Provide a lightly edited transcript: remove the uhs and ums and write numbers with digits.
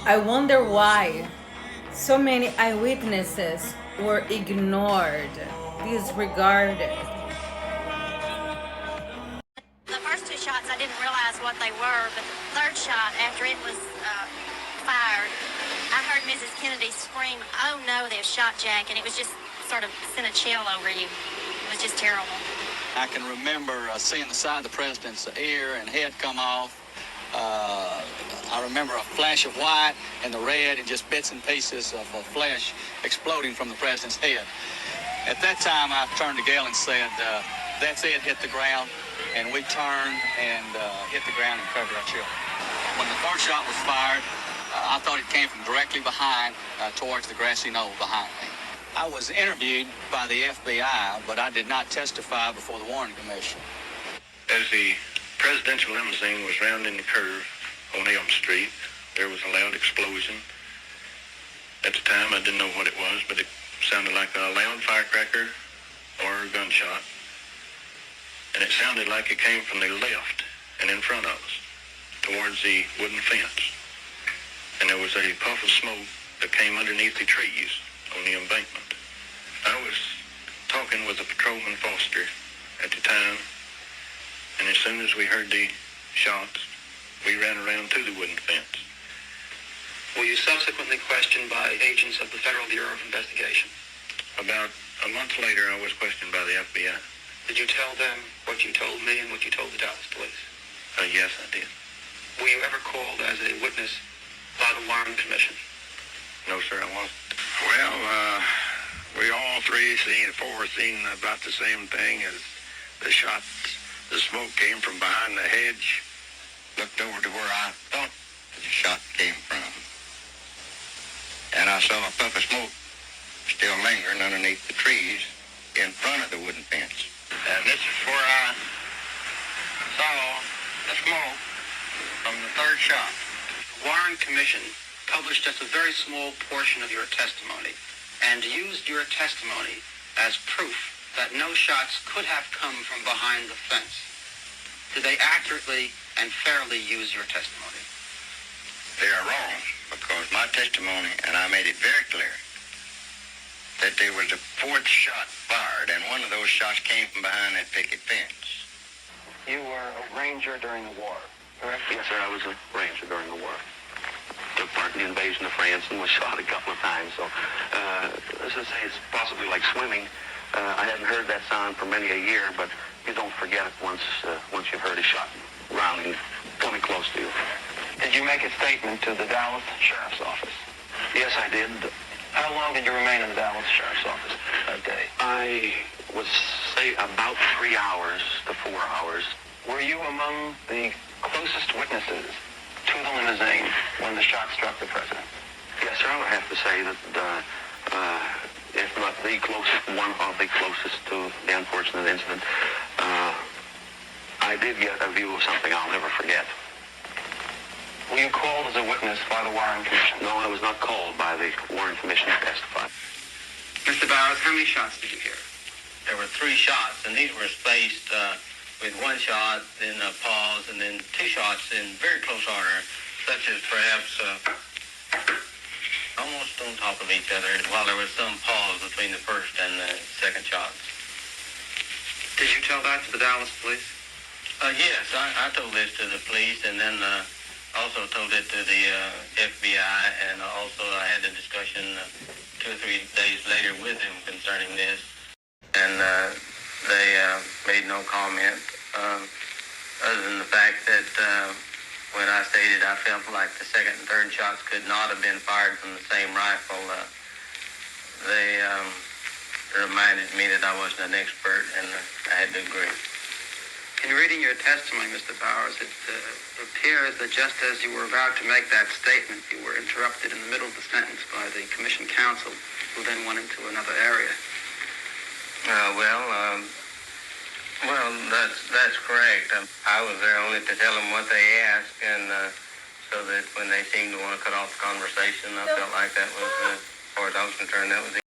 I wonder why so many eyewitnesses were ignored, disregarded. The first two shots, I didn't realize what they were, but the third shot, after it was fired, I heard Mrs. Kennedy scream, "Oh no, they've shot Jack," and it was just sort of sent a chill over you. It was just terrible. I can remember seeing the side of the president's ear and head come off. I remember a flash of white and the red and just bits and pieces of flesh exploding from the president's head. At that time, I turned to Gail and said, "That's it, hit the ground." And we turned and hit the ground and covered our children. When the third shot was fired, I thought it came from directly behind towards the grassy knoll behind me. I was interviewed by the FBI, but I did not testify before the Warren Commission. As the presidential limousine was rounding the curve on Elm Street, there was a loud explosion. At the time, I didn't know what it was, but it sounded like a loud firecracker or a gunshot. And it sounded like it came from the left and in front of us, towards the wooden fence. And there was a puff of smoke that came underneath the trees on the embankment. I was talking with a patrolman Foster at the time, and as soon as we heard the shots, we ran around to the wooden fence. Were you subsequently questioned by agents of the Federal Bureau of Investigation? About a month later, I was questioned by the FBI. Did you tell them what you told me and what you told the Dallas police? Yes, I did. Were you ever called as a witness by the Warren Commission? No, sir, I wasn't. Well, we all four seen about the same thing as the shots. The smoke came from behind the hedge. Looked over to where I thought the shot came from. And I saw a puff of smoke still lingering underneath the trees in front of the wooden fence. And this is where I saw the smoke from the third shot. The Warren Commission published just a very small portion of your testimony and used your testimony as proof that no shots could have come from behind the fence. Did they accurately and fairly use your testimony? They are wrong, because my testimony, and I made it very clear, that there was a fourth shot fired, and one of those shots came from behind that picket fence. You were a ranger during the war, correct? Yes, sir, I was a ranger during the war. Took part in the invasion of France and was shot a couple of times. So, let's just say it's possibly like swimming. I hadn't heard that sound for many a year, but you don't forget it once you've heard a shot rounding, coming close to you. Did you make a statement to the Dallas Sheriff's Office? Yes, I did. How long did you remain in the Dallas Sheriff's Office that day? I would say about 3 hours to 4 hours. Were you among the closest witnesses to the limousine when the shot struck the president? Yes, sir, I would have to say that, if not the closest, one of the closest to the unfortunate incident. I did get a view of something I'll never forget. Were you called as a witness by the Warren Commission? No, I was not called by the Warren Commission to testify. Mr. Bowers, how many shots did you hear? There were 3 shots, and these were spaced with 1 shot, then a pause, and then 2 shots in very close order, such as perhaps almost on top of each other, while there was some pause between the first and the second shots. Did you tell that to the Dallas police? Yes, I told this to the police, and then also told it to the FBI, and also I had a discussion 2 or 3 days later with them concerning this, and they made no comment other than the fact that when I stated I felt like the second and third shots could not have been fired from the same rifle, they reminded me that I wasn't an expert, and I had to agree. In reading your testimony, Mr. Bowers, it appears that just as you were about to make that statement, you were interrupted in the middle of the sentence by the commission counsel, who then went into another area. Well, that's correct. I was there only to tell them what they asked, and so that when they seemed to want to cut off the conversation, I felt like that was, as far as I was concerned, that was